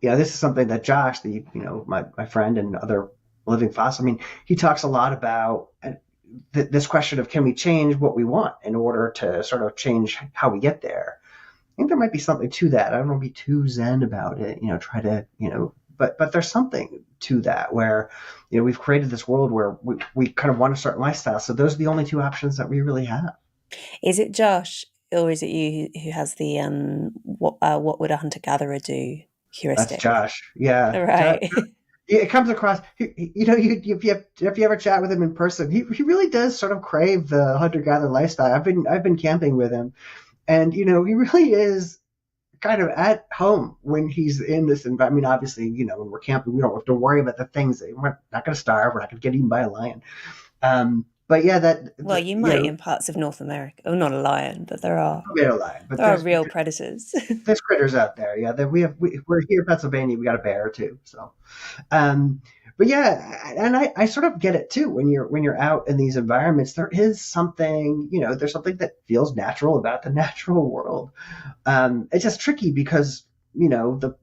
this is something that Josh, my friend and other living fossil, I mean, he talks a lot about this question of, can we change what we want in order to sort of change how we get there? I think there might be something to that. I don't want to be too zen about it, try to, but there's something to that where, we've created this world where we kind of want a certain lifestyle. So those are the only two options that we really have. Is it Josh or is it you who has the what would a hunter gatherer do That's heuristic? Josh. Yeah. Right. It comes across, if you ever chat with him in person, he really does sort of crave the hunter gatherer lifestyle. I've been camping with him, and he really is kind of at home when he's in this environment. I mean, obviously, when we're camping, we don't have to worry about the things. We're not going to starve. We're not going to get eaten by a lion. But yeah, Well, you might in parts of North America. Oh, not a lion, but there are we had a lion, but there are real predators. there's critters out there. Yeah, that we're here in Pennsylvania. We got a bear too. So, um, but yeah, and I sort of get it too. When you're out in these environments, there is something, there's something that feels natural about the natural world. It's just tricky because the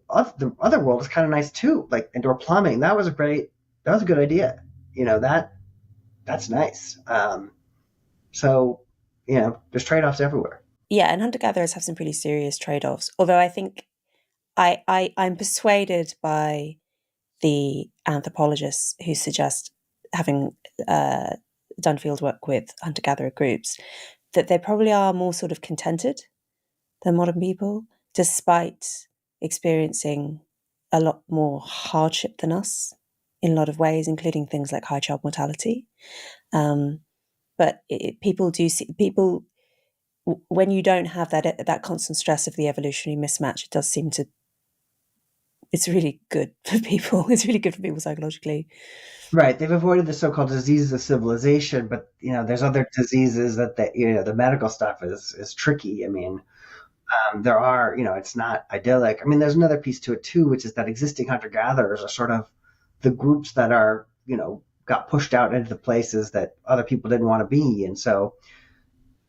other world is kind of nice too, like indoor plumbing. That was a good idea. That's nice. So there's trade-offs everywhere. Yeah, and hunter gatherers have some pretty serious trade-offs. Although I think I'm persuaded by the anthropologists who suggest, having done field work with hunter gatherer groups, that they probably are more sort of contented than modern people, despite experiencing a lot more hardship than us in a lot of ways, including things like high child mortality. But people do see people when you don't have that constant stress of the evolutionary mismatch. It does seem to. It's really good for people. It's really good for people psychologically. Right. They've avoided the so-called diseases of civilization, but there's other diseases the medical stuff is tricky. I mean, there are, it's not idyllic. I mean, there's another piece to it too, which is that existing hunter-gatherers are sort of the groups that are, got pushed out into the places that other people didn't want to be. And so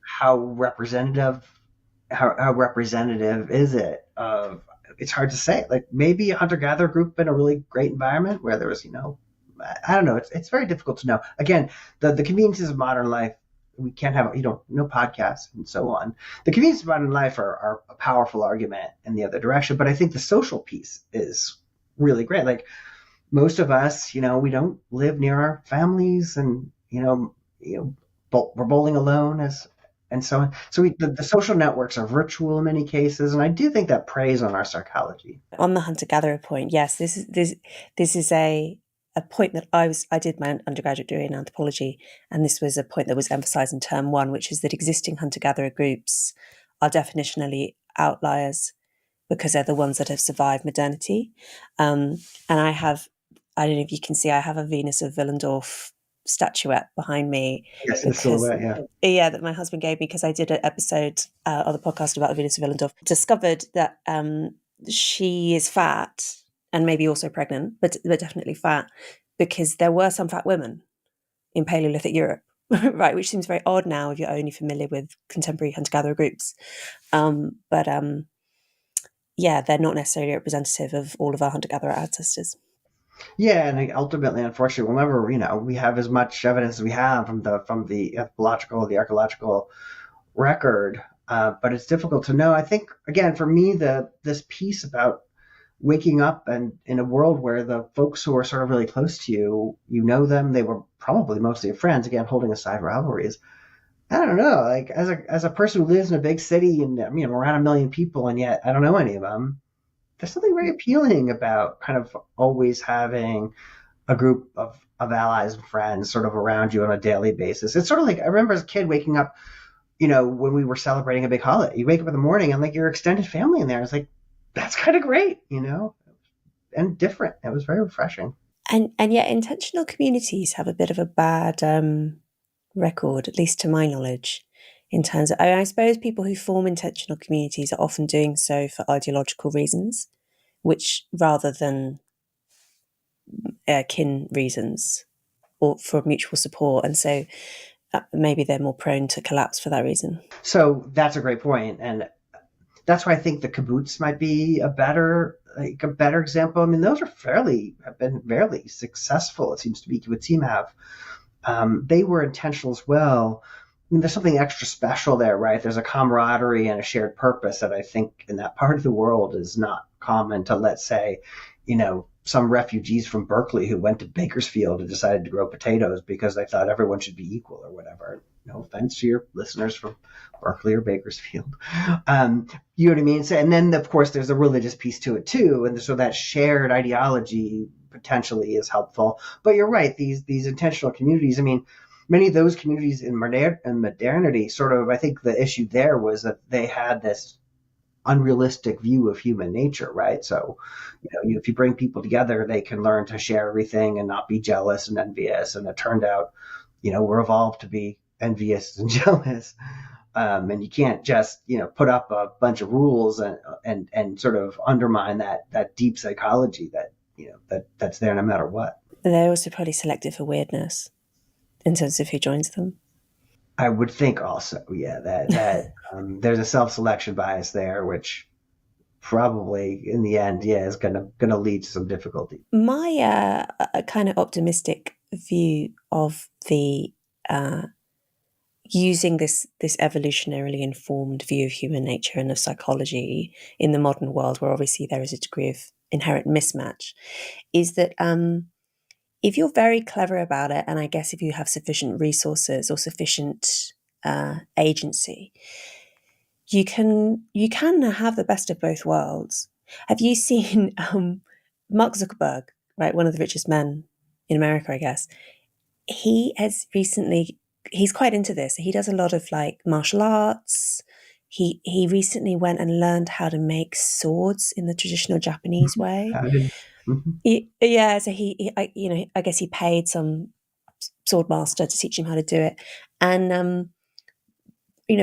how representative is it of, it's hard to say. Like maybe a hunter-gatherer group in a really great environment where there was, I don't know. It's very difficult to know. Again, the conveniences of modern life, we can't have, no podcasts and so on. The conveniences of modern life are a powerful argument in the other direction. But I think the social piece is really great. Like most of us, we don't live near our families, and we're bowling alone and so on. So the social networks are virtual in many cases, and I do think that preys on our psychology. On the hunter-gatherer point, yes, this is a point that I did my undergraduate degree in anthropology, and this was a point that was emphasised in term one, which is that existing hunter-gatherer groups are definitionally outliers because they're the ones that have survived modernity. And I don't know if you can see, I have a Venus of Willendorf statuette behind me. Yes, in the silhouette, yeah, that my husband gave me because I did an episode on the podcast about the Venus of Willendorf. Discovered that she is fat and maybe also pregnant, but definitely fat, because there were some fat women in Paleolithic Europe, right? Which seems very odd now if you're only familiar with contemporary hunter-gatherer groups. But yeah, they're not necessarily representative of all of our hunter-gatherer ancestors. Yeah, and ultimately, unfortunately, we'll never, we have as much evidence as we have from the anthropological, the archaeological record, but it's difficult to know. I think, again, for me, this piece about waking up and in a world where the folks who are sort of really close to you, them, they were probably mostly your friends, again, holding aside rivalries. I don't know, like as a person who lives in a big city and I'm around 1 million people, and yet I don't know any of them. There's something very appealing about kind of always having a group of allies and friends sort of around you on a daily basis. It's sort of like, I remember as a kid waking up, when we were celebrating a big holiday, you wake up in the morning and like your extended family in there. It's like, that's kind of great, and different. It was very refreshing. And yet intentional communities have a bit of a bad record, at least to my knowledge, in terms of, I suppose people who form intentional communities are often doing so for ideological reasons, which rather than kin reasons or for mutual support. And so maybe they're more prone to collapse for that reason. So that's a great point. And that's why I think the kibbutz might be a better like a better example. I mean, those have been fairly successful. It seems to be, it would seem to have. They were intentional as well. I mean, there's something extra special there, right? There's a camaraderie and a shared purpose that I think in that part of the world is not common to, let's say, some refugees from Berkeley who went to Bakersfield and decided to grow potatoes because they thought everyone should be equal or whatever. No offense to your listeners from Berkeley or Bakersfield. You know what I mean? So, and then, of course, there's a religious piece to it, too. And so that shared ideology potentially is helpful. But you're right, these intentional communities, I mean, many of those communities in modernity, sort of, I think the issue there was that they had this unrealistic view of human nature, right? So, if you bring people together, they can learn to share everything and not be jealous and envious. And it turned out, we're evolved to be envious and jealous. And you can't just, put up a bunch of rules and sort of undermine that deep psychology that's there no matter what. They're also probably selected for weirdness in terms of who joins them. I would think also, yeah, that there's a self-selection bias there, which probably in the end, yeah, is gonna lead to some difficulty. My kind of optimistic view of the using this evolutionarily informed view of human nature and of psychology in the modern world, where obviously there is a degree of inherent mismatch, is that if you're very clever about it, and I guess if you have sufficient resources or sufficient agency, you can have the best of both worlds. Have you seen Mark Zuckerberg, right, one of the richest men in America, I guess? He's quite into this. He does a lot of like martial arts. He recently went and learned how to make swords in the traditional Japanese way. Yeah, so I guess he paid some sword master to teach him how to do it, and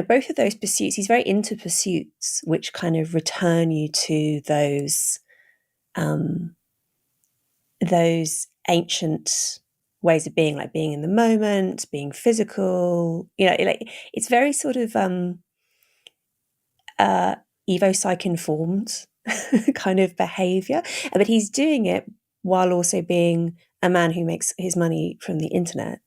both of those pursuits, he's very into pursuits which kind of return you to those ancient ways of being, like being in the moment, being physical. Like it's very sort of evo-psych informed kind of behavior, but he's doing it while also being a man who makes his money from the internet.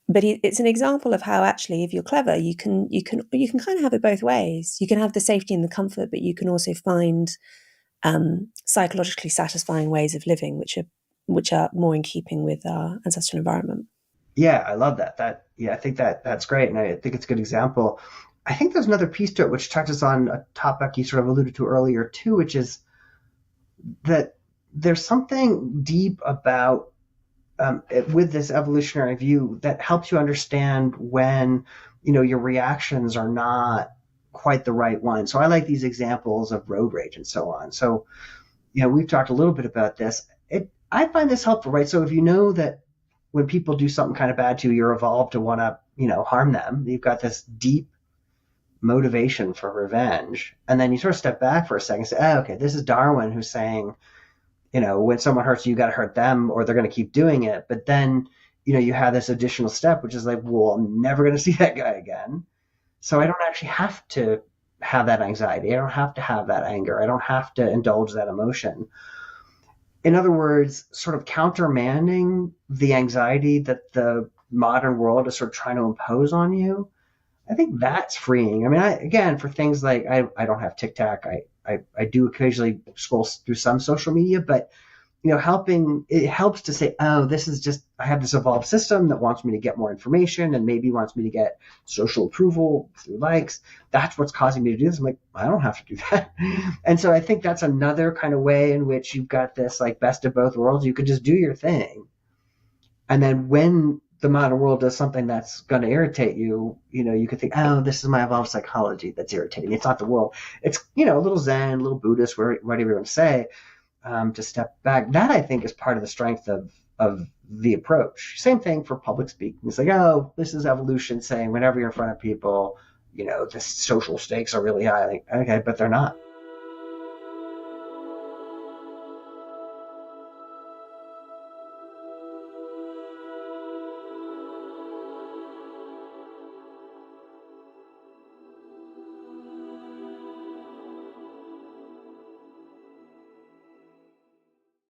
But it's an example of how actually, if you're clever, you can kind of have it both ways. You can have the safety and the comfort, but you can also find psychologically satisfying ways of living, which are more in keeping with our ancestral environment. Yeah, I love that. I think that's great, and I think it's a good example. I think there's another piece to it which touches on a topic you sort of alluded to earlier too, which is that there's something deep about with this evolutionary view that helps you understand when your reactions are not quite the right one. So I like these examples of road rage and so on. So we've talked a little bit about this. I find this helpful, right? So if you know that when people do something kind of bad to you, you're evolved to want to harm them. You've got this deep motivation for revenge, and then you sort of step back for a second and say, oh, okay, this is Darwin who's saying, when someone hurts you, you got to hurt them or they're going to keep doing it. But then, you have this additional step, which is like, well, I'm never going to see that guy again. So I don't actually have to have that anxiety. I don't have to have that anger. I don't have to indulge that emotion. In other words, sort of countermanding the anxiety that the modern world is sort of trying to impose on you. I think that's freeing. I mean, again, for things like I don't have TikTok. I do occasionally scroll through some social media, but it helps to say, oh, this is just, I have this evolved system that wants me to get more information and maybe wants me to get social approval through likes. That's what's causing me to do this. I'm like, I don't have to do that. And so I think that's another kind of way in which you've got this like best of both worlds. You could just do your thing. And then when the modern world does something that's going to irritate you, you could think, oh, this is my evolved psychology that's irritating. It's not the world. It's, a little Zen, a little Buddhist, whatever you want to say, to step back. That I think is part of the strength of the approach. Same thing for public speaking. It's like, oh, this is evolution saying whenever you're in front of people, the social stakes are really high. Like, okay, but they're not.